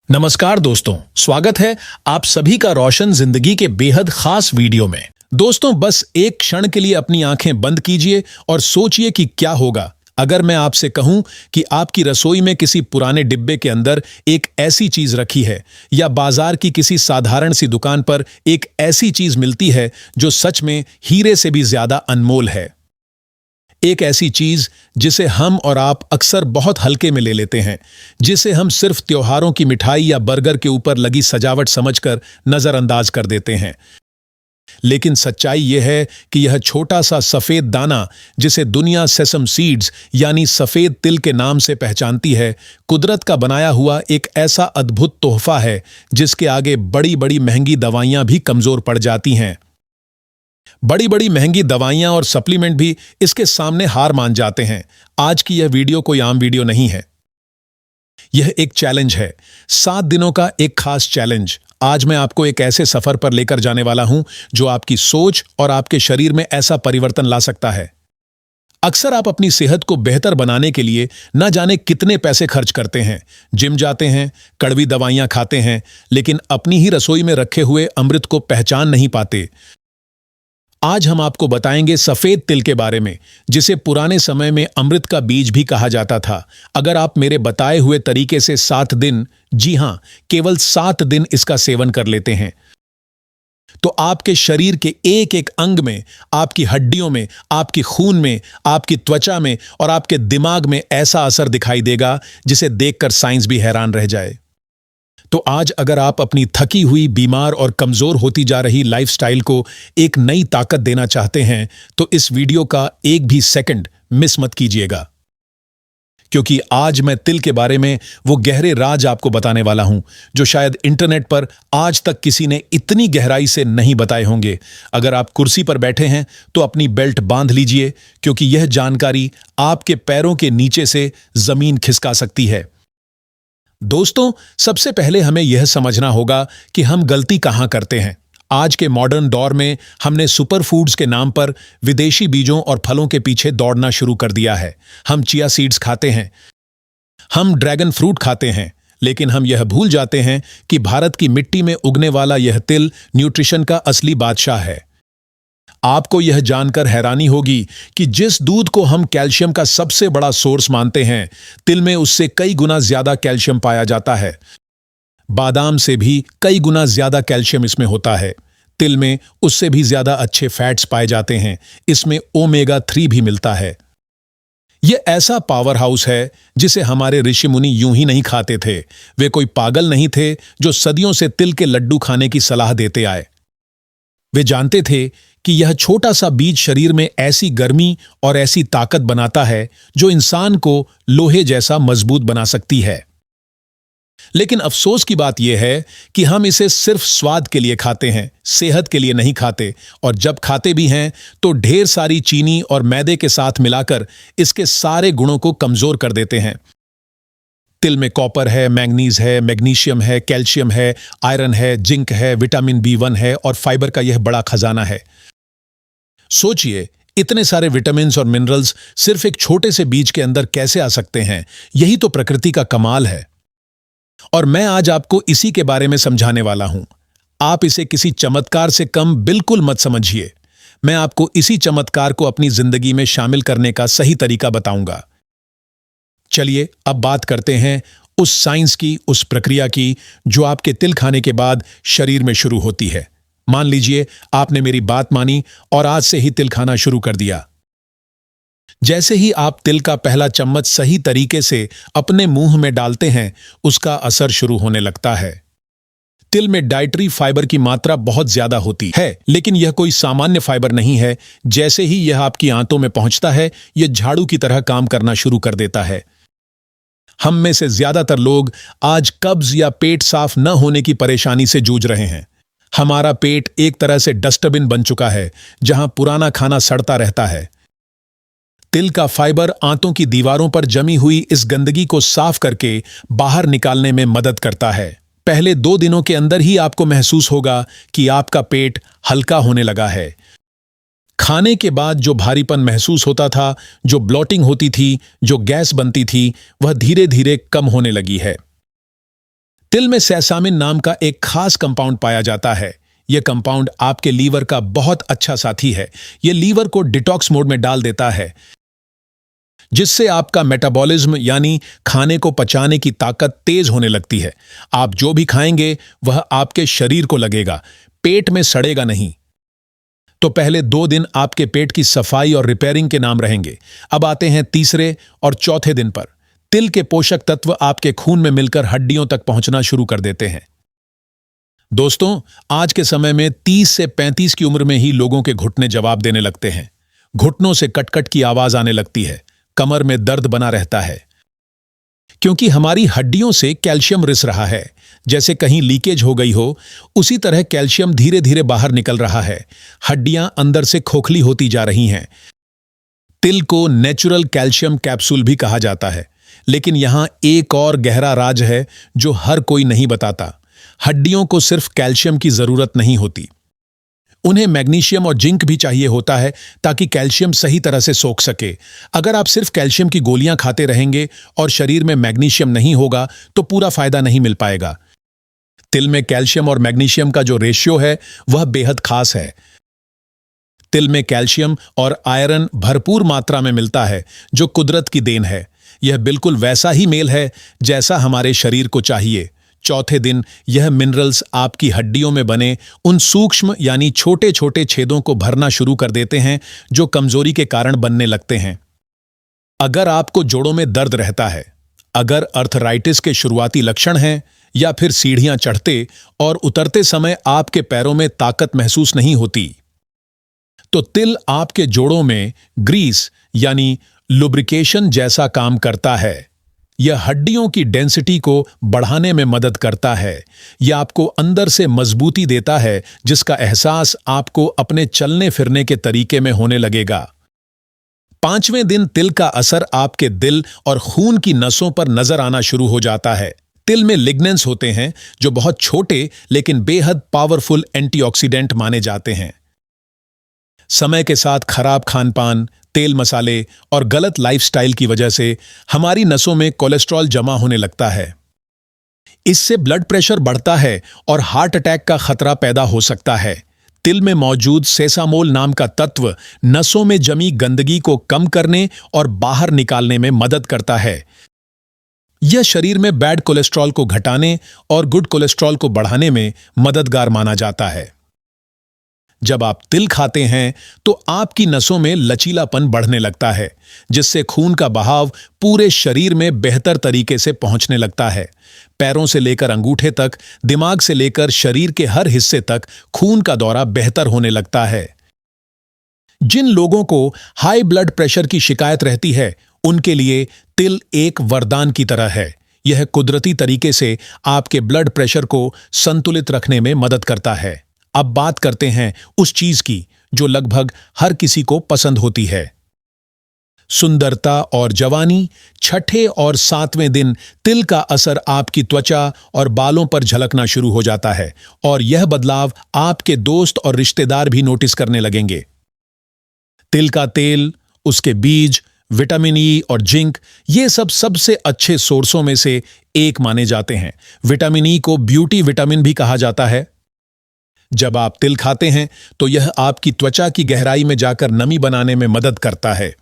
नमस्कार दोस्तों, स्वागत है आप सभी का रोशन जिंदगी के बेहद खास वीडियो में। दोस्तों, बस एक क्षण के लिए अपनी आंखें बंद कीजिए और सोचिए कि क्या होगा अगर मैं आपसे कहूं कि आपकी रसोई में किसी पुराने डिब्बे के अंदर एक ऐसी चीज रखी है, या बाजार की किसी साधारण सी दुकान पर एक ऐसी चीज मिलती है जो सच में हीरे से भी ज्यादा अनमोल है। एक ऐसी चीज जिसे हम और आप अक्सर बहुत हल्के में ले लेते हैं, जिसे हम सिर्फ त्योहारों की मिठाई या बर्गर के ऊपर लगी सजावट समझकर नजरअंदाज कर देते हैं। लेकिन सच्चाई यह है कि यह छोटा सा सफेद दाना, जिसे दुनिया सेसम सीड्स यानी सफेद तिल के नाम से पहचानती है, कुदरत का बनाया हुआ एक ऐसा अद्भुत तोहफा है जिसके आगे बड़ी बड़ी महंगी दवाइयां भी कमजोर पड़ जाती हैं। बड़ी बड़ी महंगी दवाइयां और सप्लीमेंट भी इसके सामने हार मान जाते हैं। आज की यह वीडियो कोई आम वीडियो नहीं है, यह एक चैलेंज है, 7 दिनों का एक खास चैलेंज। आज मैं आपको एक ऐसे सफर पर लेकर जाने वाला हूं जो आपकी सोच और आपके शरीर में ऐसा परिवर्तन ला सकता है। अक्सर आप अपनी सेहत को बेहतर बनाने के लिए न जाने कितने पैसे खर्च करते हैं, जिम जाते हैं, कड़वी दवाइयां खाते हैं, लेकिन अपनी ही रसोई में रखे हुए अमृत को पहचान नहीं पाते। आज हम आपको बताएंगे सफेद तिल के बारे में, जिसे पुराने समय में अमृत का बीज भी कहा जाता था। अगर आप मेरे बताए हुए तरीके से 7 दिन, जी हां, केवल 7 दिन इसका सेवन कर लेते हैं, तो आपके शरीर के एक एक अंग में, आपकी हड्डियों में, आपकी खून में, आपकी त्वचा में और आपके दिमाग में ऐसा असर दिखाई देगा जिसे देखकर साइंस भी हैरान रह जाए। तो आज अगर आप अपनी थकी हुई, बीमार और कमजोर होती जा रही लाइफस्टाइल को एक नई ताकत देना चाहते हैं, तो इस वीडियो का एक भी सेकंड मिस मत कीजिएगा, क्योंकि आज मैं तिल के बारे में वो गहरे राज आपको बताने वाला हूं जो शायद इंटरनेट पर आज तक किसी ने इतनी गहराई से नहीं बताए होंगे। अगर आप कुर्सी पर बैठे हैं तो अपनी बेल्ट बांध लीजिए, क्योंकि यह जानकारी आपके पैरों के नीचे से जमीन खिसका सकती है। दोस्तों, सबसे पहले हमें यह समझना होगा कि हम गलती कहां करते हैं। आज के मॉडर्न दौर में हमने सुपर फूड्स के नाम पर विदेशी बीजों और फलों के पीछे दौड़ना शुरू कर दिया है। हम चिया सीड्स खाते हैं, हम ड्रैगन फ्रूट खाते हैं, लेकिन हम यह भूल जाते हैं कि भारत की मिट्टी में उगने वाला यह तिल न्यूट्रिशन का असली बादशाह है। आपको यह जानकर हैरानी होगी कि जिस दूध को हम कैल्शियम का सबसे बड़ा सोर्स मानते हैं, तिल में उससे कई गुना ज्यादा कैल्शियम पाया जाता है। बादाम से भी कई गुना ज्यादा कैल्शियम इसमें होता है। तिल में उससे भी ज्यादा अच्छे फैट्स पाए जाते हैं। इसमें ओमेगा 3 भी मिलता है। यह ऐसा पावर हाउस है जिसे हमारे ऋषि मुनि यूं ही नहीं खाते थे। वे कोई पागल नहीं थे जो सदियों से तिल के लड्डू खाने की सलाह देते आए। वे जानते थे कि यह छोटा सा बीज शरीर में ऐसी गर्मी और ऐसी ताकत बनाता है जो इंसान को लोहे जैसा मजबूत बना सकती है। लेकिन अफसोस की बात यह है कि हम इसे सिर्फ स्वाद के लिए खाते हैं, सेहत के लिए नहीं खाते, और जब खाते भी हैं तो ढेर सारी चीनी और मैदे के साथ मिलाकर इसके सारे गुणों को कमजोर कर देते हैं। तिल में कॉपर है, मैंगनीज है, मैग्नीशियम है, कैल्शियम है, आयरन है, जिंक है, विटामिन B1 है और फाइबर का यह बड़ा खजाना है। सोचिए, इतने सारे विटामिन्स और मिनरल्स सिर्फ एक छोटे से बीज के अंदर कैसे आ सकते हैं। यही तो प्रकृति का कमाल है, और मैं आज आपको इसी के बारे में समझाने वाला हूं। आप इसे किसी चमत्कार से कम बिल्कुल मत समझिए। मैं आपको इसी चमत्कार को अपनी जिंदगी में शामिल करने का सही तरीका बताऊंगा। चलिए अब बात करते हैं उस साइंस की, उस प्रक्रिया की जो आपके तिल खाने के बाद शरीर में शुरू होती है। मान लीजिए आपने मेरी बात मानी और आज से ही तिल खाना शुरू कर दिया। जैसे ही आप तिल का पहला चम्मच सही तरीके से अपने मुंह में डालते हैं, उसका असर शुरू होने लगता है। तिल में डाइटरी फाइबर की मात्रा बहुत ज्यादा होती है, लेकिन यह कोई सामान्य फाइबर नहीं है। जैसे ही यह आपकी आंतों में पहुंचता है, यह झाड़ू की तरह काम करना शुरू कर देता है। हम में से ज्यादातर लोग आज कब्ज या पेट साफ न होने की परेशानी से जूझ रहे हैं। हमारा पेट एक तरह से डस्टबिन बन चुका है, जहां पुराना खाना सड़ता रहता है। तिल का फाइबर आंतों की दीवारों पर जमी हुई इस गंदगी को साफ करके बाहर निकालने में मदद करता है। पहले 2 दिनों के अंदर ही आपको महसूस होगा कि आपका पेट हल्का होने लगा है। खाने के बाद जो भारीपन महसूस होता था, जो ब्लॉटिंग होती थी, जो गैस बनती थी, वह धीरे धीरे कम होने लगी है। तिल में सैसामिन नाम का एक खास कंपाउंड पाया जाता है। यह कंपाउंड आपके लीवर का बहुत अच्छा साथी है। यह लीवर को डिटॉक्स मोड में डाल देता है, जिससे आपका मेटाबॉलिज्म यानी खाने को पचाने की ताकत तेज होने लगती है। आप जो भी खाएंगे वह आपके शरीर को लगेगा, पेट में सड़ेगा नहीं। तो पहले 2 दिन आपके पेट की सफाई और रिपेयरिंग के नाम रहेंगे। अब आते हैं तीसरे और चौथे दिन पर। तिल के पोषक तत्व आपके खून में मिलकर हड्डियों तक पहुंचना शुरू कर देते हैं। दोस्तों, आज के समय में 30 से 35 की उम्र में ही लोगों के घुटने जवाब देने लगते हैं। घुटनों से कटकट की आवाज आने लगती है, कमर में दर्द बना रहता है, क्योंकि हमारी हड्डियों से कैल्शियम रिस रहा है। जैसे कहीं लीकेज हो गई हो, उसी तरह कैल्शियम धीरे धीरे बाहर निकल रहा है। हड्डियां अंदर से खोखली होती जा रही हैं। तिल को नेचुरल कैल्शियम कैप्सूल भी कहा जाता है, लेकिन यहां एक और गहरा राज है जो हर कोई नहीं बताता। हड्डियों को सिर्फ कैल्शियम की जरूरत नहीं होती, उन्हें मैग्नीशियम और जिंक भी चाहिए होता है ताकि कैल्शियम सही तरह से सोख सके। अगर आप सिर्फ कैल्शियम की गोलियां खाते रहेंगे और शरीर में मैग्नीशियम नहीं होगा तो पूरा फायदा नहीं मिल पाएगा। तिल में कैल्शियम और मैग्नीशियम का जो रेशियो है वह बेहद खास है। तिल में कैल्शियम और आयरन भरपूर मात्रा में मिलता है, जो कुदरत की देन है। यह बिल्कुल वैसा ही मेल है जैसा हमारे शरीर को चाहिए। चौथे दिन यह मिनरल्स आपकी हड्डियों में बने उन सूक्ष्म यानी छोटे छोटे छेदों को भरना शुरू कर देते हैं जो कमजोरी के कारण बनने लगते हैं। अगर आपको जोड़ों में दर्द रहता है, अगर अर्थराइटिस के शुरुआती लक्षण हैं, या फिर सीढ़ियां चढ़ते और उतरते समय आपके पैरों में ताकत महसूस नहीं होती, तो तिल आपके जोड़ों में ग्रीस यानी लुब्रिकेशन जैसा काम करता है। यह हड्डियों की डेंसिटी को बढ़ाने में मदद करता है। यह आपको अंदर से मजबूती देता है, जिसका एहसास आपको अपने चलने फिरने के तरीके में होने लगेगा। 5वें दिन तिल का असर आपके दिल और खून की नसों पर नजर आना शुरू हो जाता है। तिल में लिग्नेंस होते हैं जो बहुत छोटे लेकिन बेहद पावरफुल एंटीऑक्सीडेंट माने जाते हैं। समय के साथ खराब खानपान, तेल मसाले और गलत लाइफस्टाइल की वजह से हमारी नसों में कोलेस्ट्रॉल जमा होने लगता है। इससे ब्लड प्रेशर बढ़ता है और हार्ट अटैक का खतरा पैदा हो सकता है। तिल में मौजूद सेसामोल नाम का तत्व नसों में जमी गंदगी को कम करने और बाहर निकालने में मदद करता है। यह शरीर में बैड कोलेस्ट्रॉल को घटाने और गुड कोलेस्ट्रॉल को बढ़ाने में मददगार माना जाता है। जब आप तिल खाते हैं तो आपकी नसों में लचीलापन बढ़ने लगता है, जिससे खून का बहाव पूरे शरीर में बेहतर तरीके से पहुंचने लगता है। पैरों से लेकर अंगूठे तक, दिमाग से लेकर शरीर के हर हिस्से तक खून का दौरा बेहतर होने लगता है। जिन लोगों को हाई ब्लड प्रेशर की शिकायत रहती है, उनके लिए तिल एक वरदान की तरह है। यह कुदरती तरीके से आपके ब्लड प्रेशर को संतुलित रखने में मदद करता है। अब बात करते हैं उस चीज की जो लगभग हर किसी को पसंद होती है, सुंदरता और जवानी। 6ठे और 7वें दिन तिल का असर आपकी त्वचा और बालों पर झलकना शुरू हो जाता है, और यह बदलाव आपके दोस्त और रिश्तेदार भी नोटिस करने लगेंगे। तिल का तेल, उसके बीज, विटामिन ई और जिंक, ये सब सबसे अच्छे सोर्सों में से एक माने जाते हैं। विटामिन ई को ब्यूटी विटामिन भी कहा जाता है। जब आप तिल खाते हैं तो यह आपकी त्वचा की गहराई में जाकर नमी बनाने में मदद करता है।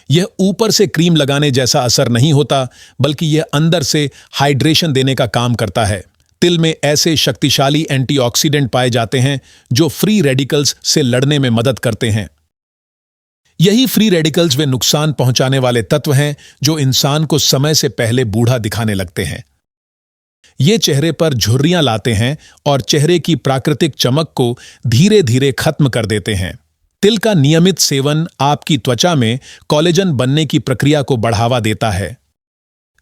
यह ऊपर से क्रीम लगाने जैसा असर नहीं होता, बल्कि यह अंदर से हाइड्रेशन देने का काम करता है। तिल में ऐसे शक्तिशाली एंटीऑक्सीडेंट पाए जाते हैं जो फ्री रेडिकल्स से लड़ने में मदद करते हैं। यही फ्री रेडिकल्स वे नुकसान पहुंचाने वाले तत्व हैं जो इंसान को समय से पहले बूढ़ा दिखाने लगते हैं। ये चेहरे पर झुर्रियां लाते हैं और चेहरे की प्राकृतिक चमक को धीरे धीरे खत्म कर देते हैं। तिल का नियमित सेवन आपकी त्वचा में कोलेजन बनने की प्रक्रिया को बढ़ावा देता है।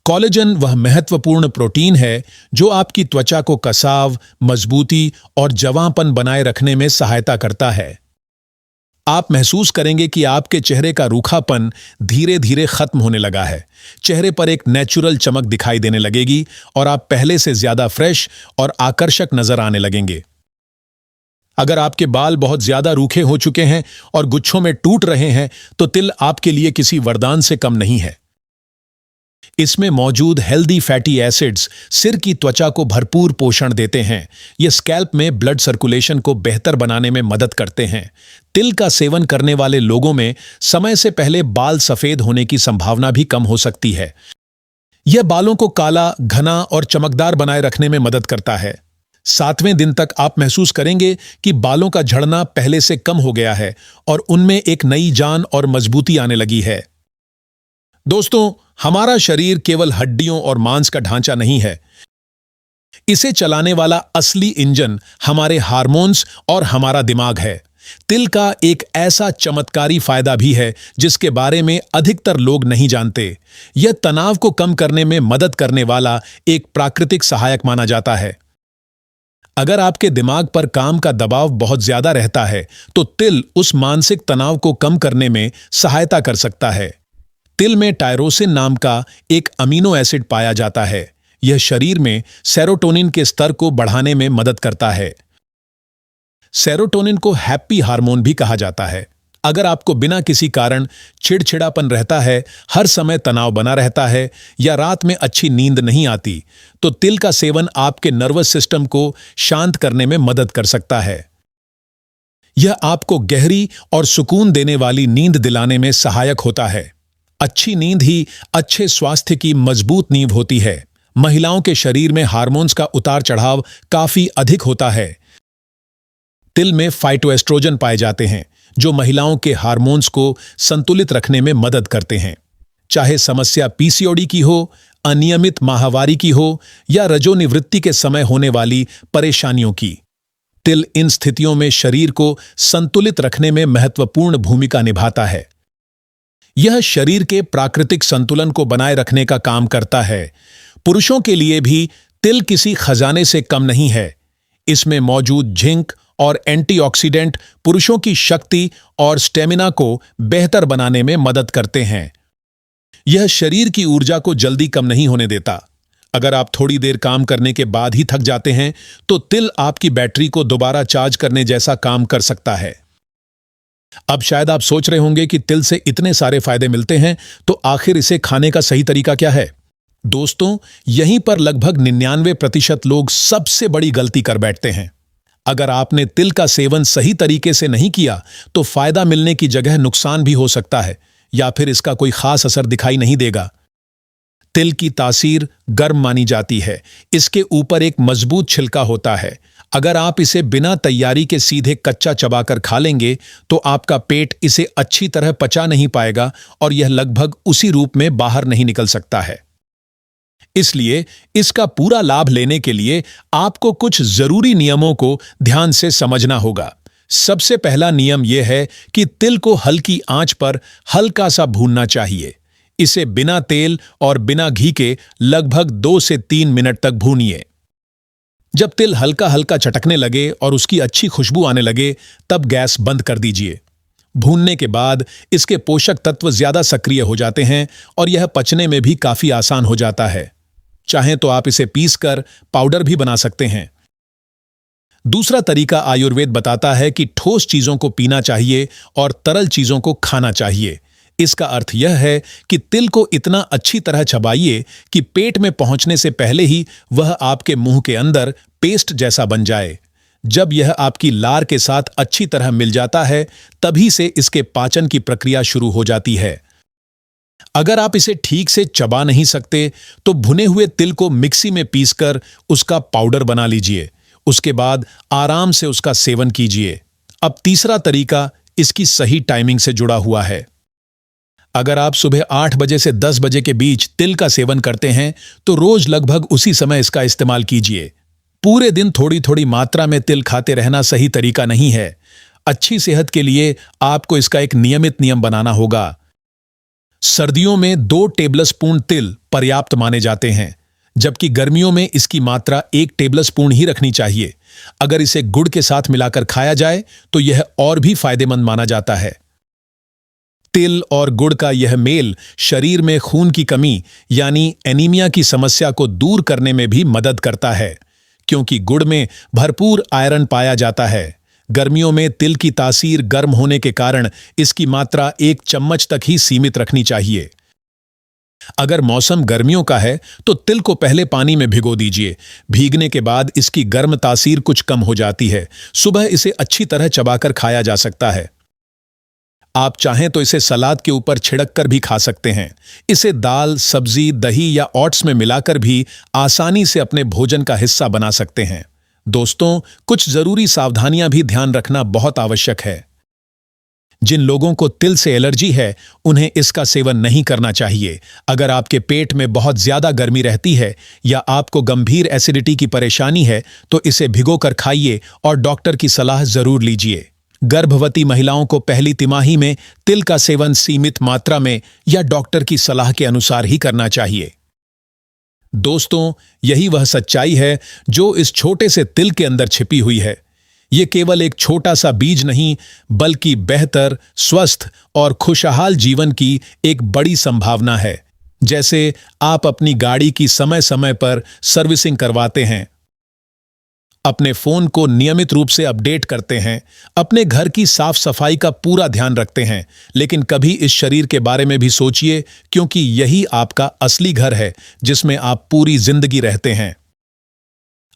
कोलेजन वह महत्वपूर्ण प्रोटीन है जो आपकी त्वचा को कसाव, मजबूती और जवांपन बनाए रखने में सहायता करता है। आप महसूस करेंगे कि आपके चेहरे का रूखापन धीरे धीरे खत्म होने लगा है। चेहरे पर एक नेचुरल चमक दिखाई देने लगेगी और आप पहले से ज्यादा फ्रेश और आकर्षक नजर आने लगेंगे। अगर आपके बाल बहुत ज्यादा रूखे हो चुके हैं और गुच्छों में टूट रहे हैं, तो तिल आपके लिए किसी वरदान से कम नहीं है। इसमें मौजूद हेल्दी फैटी एसिड्स सिर की त्वचा को भरपूर पोषण देते हैं। ये स्कैल्प में ब्लड सर्कुलेशन को बेहतर बनाने में मदद करते हैं। तिल का सेवन करने वाले लोगों में समय से पहले बाल सफेद होने की संभावना भी कम हो सकती है। यह बालों को काला, घना और चमकदार बनाए रखने में मदद करता है। 7वें दिन तक आप महसूस करेंगे कि बालों का झड़ना पहले से कम हो गया है और उनमें एक नई जान और मजबूती आने लगी है। दोस्तों, हमारा शरीर केवल हड्डियों और मांस का ढांचा नहीं है। इसे चलाने वाला असली इंजन हमारे हार्मोन्स और हमारा दिमाग है। तिल का एक ऐसा चमत्कारी फायदा भी है जिसके बारे में अधिकतर लोग नहीं जानते। यह तनाव को कम करने में मदद करने वाला एक प्राकृतिक सहायक माना जाता है। अगर आपके दिमाग पर काम का दबाव बहुत ज्यादा रहता है तो तिल उस मानसिक तनाव को कम करने में सहायता कर सकता है। तिल में टायरोसिन नाम का एक अमीनो एसिड पाया जाता है। यह शरीर में सेरोटोनिन के स्तर को बढ़ाने में मदद करता है। सेरोटोनिन को हैप्पी हार्मोन भी कहा जाता है। अगर आपको बिना किसी कारण चिड़चिड़ापन रहता है, हर समय तनाव बना रहता है या रात में अच्छी नींद नहीं आती, तो तिल का सेवन आपके नर्वस सिस्टम को शांत करने में मदद कर सकता है। यह आपको गहरी और सुकून देने वाली नींद दिलाने में सहायक होता है। अच्छी नींद ही अच्छे स्वास्थ्य की मजबूत नींव होती है। महिलाओं के शरीर में हार्मोन्स का उतार चढ़ाव काफी अधिक होता है। तिल में फाइटोएस्ट्रोजन पाए जाते हैं जो महिलाओं के हार्मोन्स को संतुलित रखने में मदद करते हैं। चाहे समस्या पीसीओडी की हो, अनियमित माहवारी की हो या रजोनिवृत्ति के समय होने वाली परेशानियों की, तिल इन स्थितियों में शरीर को संतुलित रखने में महत्वपूर्ण भूमिका निभाता है। यह शरीर के प्राकृतिक संतुलन को बनाए रखने का काम करता है। पुरुषों के लिए भी तिल किसी खजाने से कम नहीं है। इसमें मौजूद जिंक और एंटीऑक्सीडेंट पुरुषों की शक्ति और स्टेमिना को बेहतर बनाने में मदद करते हैं। यह शरीर की ऊर्जा को जल्दी कम नहीं होने देता। अगर आप थोड़ी देर काम करने के बाद ही थक जाते हैं तो तिल आपकी बैटरी को दोबारा चार्ज करने जैसा काम कर सकता है। अब शायद आप सोच रहे होंगे कि तिल से इतने सारे फायदे मिलते हैं, तो आखिर इसे खाने का सही तरीका क्या है? दोस्तों, यहीं पर लगभग 99% लोग सबसे बड़ी गलती कर बैठते हैं। अगर आपने तिल का सेवन सही तरीके से नहीं किया तो फायदा मिलने की जगह नुकसान भी हो सकता है या फिर इसका कोई खास असर दिखाई नहीं देगा। तिल की तासीर गर्म मानी जाती है। इसके ऊपर एक मजबूत छिलका होता है। अगर आप इसे बिना तैयारी के सीधे कच्चा चबाकर खा लेंगे तो आपका पेट इसे अच्छी तरह पचा नहीं पाएगा और यह लगभग उसी रूप में बाहर नहीं निकल सकता है। इसलिए इसका पूरा लाभ लेने के लिए आपको कुछ जरूरी नियमों को ध्यान से समझना होगा। सबसे पहला नियम यह है कि तिल को हल्की आंच पर हल्का सा भूनना चाहिए। इसे बिना तेल और बिना घी के लगभग 2 से 3 मिनट तक भूनिए। जब तिल हल्का हल्का चटकने लगे और उसकी अच्छी खुशबू आने लगे, तब गैस बंद कर दीजिए। भूनने के बाद इसके पोषक तत्व ज्यादा सक्रिय हो जाते हैं और यह पचने में भी काफी आसान हो जाता है। चाहें तो आप इसे पीसकर पाउडर भी बना सकते हैं। दूसरा तरीका आयुर्वेद बताता है कि ठोस चीजों को पीना चाहिए और तरल चीजों को खाना चाहिए। इसका अर्थ यह है कि तिल को इतना अच्छी तरह चबाइए कि पेट में पहुंचने से पहले ही वह आपके मुंह के अंदर पेस्ट जैसा बन जाए। जब यह आपकी लार के साथ अच्छी तरह मिल जाता है, तभी से इसके पाचन की प्रक्रिया शुरू हो जाती है। अगर आप इसे ठीक से चबा नहीं सकते तो भुने हुए तिल को मिक्सी में पीसकर उसका पाउडर बना लीजिए। उसके बाद आराम से उसका सेवन कीजिए। अब तीसरा तरीका इसकी सही टाइमिंग से जुड़ा हुआ है। अगर आप सुबह 8 बजे से 10 बजे के बीच तिल का सेवन करते हैं तो रोज लगभग उसी समय इसका इस्तेमाल कीजिए। पूरे दिन थोड़ी थोड़ी मात्रा में तिल खाते रहना सही तरीका नहीं है। अच्छी सेहत के लिए आपको इसका एक नियमित नियम बनाना होगा। सर्दियों में 2 टेबलस्पून तिल पर्याप्त माने जाते हैं, जबकि गर्मियों में इसकी मात्रा 1 टेबलस्पून ही रखनी चाहिए। अगर इसे गुड़ के साथ मिलाकर खाया जाए तो यह और भी फायदेमंद माना जाता है। तिल और गुड़ का यह मेल शरीर में खून की कमी यानी एनीमिया की समस्या को दूर करने में भी मदद करता है, क्योंकि गुड़ में भरपूर आयरन पाया जाता है। गर्मियों में तिल की तासीर गर्म होने के कारण इसकी मात्रा 1 चम्मच तक ही सीमित रखनी चाहिए। अगर मौसम गर्मियों का है तो तिल को पहले पानी में भिगो दीजिए। भीगने के बाद इसकी गर्म तासीर कुछ कम हो जाती है। सुबह इसे अच्छी तरह चबाकर खाया जा सकता है। आप चाहें तो इसे सलाद के ऊपर छिड़क कर भी खा सकते हैं। इसे दाल, सब्जी, दही या ओट्स में मिलाकर भी आसानी से अपने भोजन का हिस्सा बना सकते हैं। दोस्तों, कुछ जरूरी सावधानियां भी ध्यान रखना बहुत आवश्यक है। जिन लोगों को तिल से एलर्जी है, उन्हें इसका सेवन नहीं करना चाहिए। अगर आपके पेट में बहुत ज्यादा गर्मी रहती है या आपको गंभीर एसिडिटी की परेशानी है, तो इसे भिगोकर खाइए और डॉक्टर की सलाह जरूर लीजिए। गर्भवती महिलाओं को पहली तिमाही में तिल का सेवन सीमित मात्रा में या डॉक्टर की सलाह के अनुसार ही करना चाहिए। दोस्तों, यही वह सच्चाई है जो इस छोटे से तिल के अंदर छिपी हुई है। ये केवल एक छोटा सा बीज नहीं, बल्कि बेहतर, स्वस्थ और खुशहाल जीवन की एक बड़ी संभावना है। जैसे आप अपनी गाड़ी की समय समय पर सर्विसिंग करवाते हैं, अपने फोन को नियमित रूप से अपडेट करते हैं, अपने घर की साफ सफाई का पूरा ध्यान रखते हैं, लेकिन कभी इस शरीर के बारे में भी सोचिए, क्योंकि यही आपका असली घर है जिसमें आप पूरी जिंदगी रहते हैं।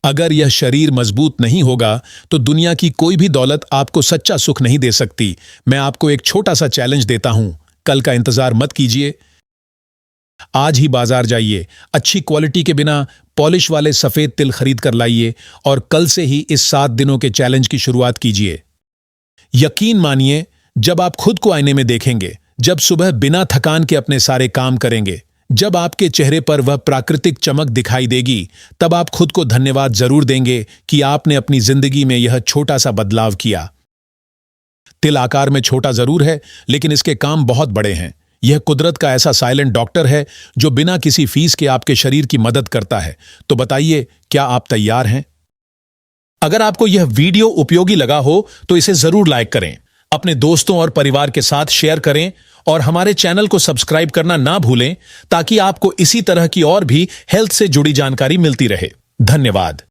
अगर यह शरीर मजबूत नहीं होगा तो दुनिया की कोई भी दौलत आपको सच्चा सुख नहीं दे सकती। मैं आपको एक छोटा सा चैलेंज देता हूं, कल का इंतजार मत कीजिए। आज ही बाजार जाइए, अच्छी क्वालिटी के बिना पॉलिश वाले सफेद तिल खरीद कर लाइए और कल से ही इस 7 दिनों के चैलेंज की शुरुआत कीजिए। यकीन मानिए, जब आप खुद को आईने में देखेंगे, जब सुबह बिना थकान के अपने सारे काम करेंगे, जब आपके चेहरे पर वह प्राकृतिक चमक दिखाई देगी, तब आप खुद को धन्यवाद जरूर देंगे कि आपने अपनी जिंदगी में यह छोटा सा बदलाव किया। तिल आकार में छोटा जरूर है, लेकिन इसके काम बहुत बड़े हैं। यह कुदरत का ऐसा साइलेंट डॉक्टर है जो बिना किसी फीस के आपके शरीर की मदद करता है। तो बताइए, क्या आप तैयार हैं? अगर आपको यह वीडियो उपयोगी लगा हो तो इसे जरूर लाइक करें, अपने दोस्तों और परिवार के साथ शेयर करें और हमारे चैनल को सब्सक्राइब करना ना भूलें, ताकि आपको इसी तरह की और भी हेल्थ से जुड़ी जानकारी मिलती रहे। धन्यवाद।